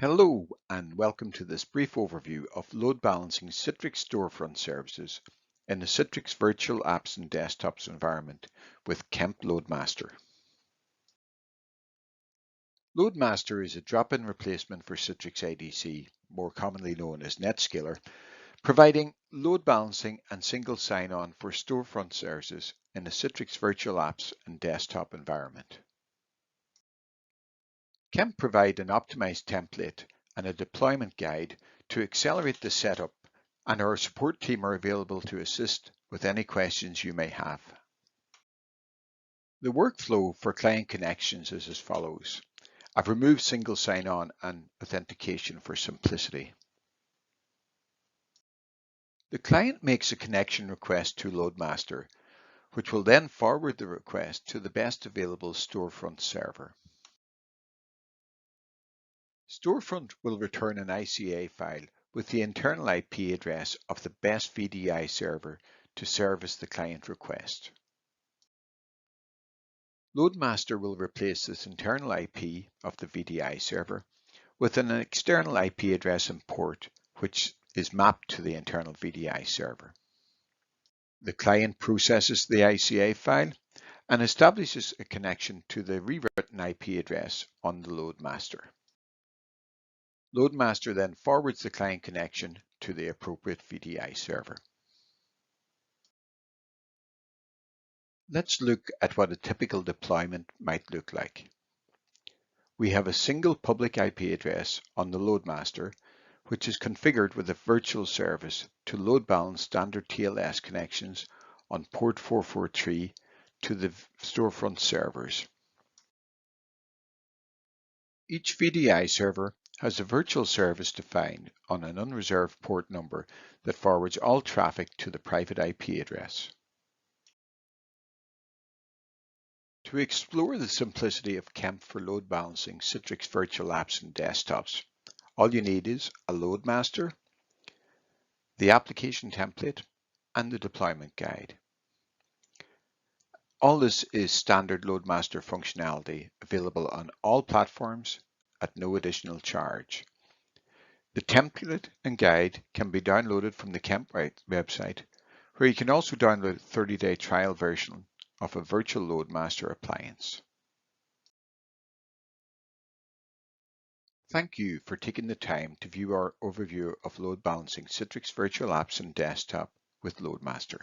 Hello and welcome to this brief overview of load balancing Citrix Storefront services in the Citrix Virtual Apps and Desktops environment with Kemp Loadmaster. Loadmaster is a drop-in replacement for Citrix IDC, more commonly known as NetScaler, providing load balancing and single sign-on for storefront services in the Citrix Virtual Apps and Desktop environment. Kemp provide an optimized template and a deployment guide to accelerate the setup, and our support team are available to assist with any questions you may have. The workflow for client connections is as follows. I've removed single sign-on and authentication for simplicity. The client makes a connection request to Loadmaster, which will then forward the request to the best available storefront server. Storefront will return an ICA file with the internal IP address of the best VDI server to service the client request. Loadmaster will replace this internal IP of the VDI server with an external IP address and port, which is mapped to the internal VDI server. The client processes the ICA file and establishes a connection to the rewritten IP address on the Loadmaster. Loadmaster then forwards the client connection to the appropriate VDI server. Let's look at what a typical deployment might look like. We have a single public IP address on the Loadmaster, which is configured with a virtual service to load balance standard TLS connections on port 443 to the storefront servers. Each VDI server has a virtual service defined on an unreserved port number that forwards all traffic to the private IP address. To explore the simplicity of Kemp for load balancing Citrix Virtual Apps and Desktops, all you need is a Loadmaster, the application template, and the deployment guide. All this is standard Loadmaster functionality available on all platforms at no additional charge. The template and guide can be downloaded from the Kemp website, where you can also download a 30-day trial version of a virtual Loadmaster appliance. Thank you for taking the time to view our overview of load balancing Citrix Virtual Apps and Desktop with Loadmaster.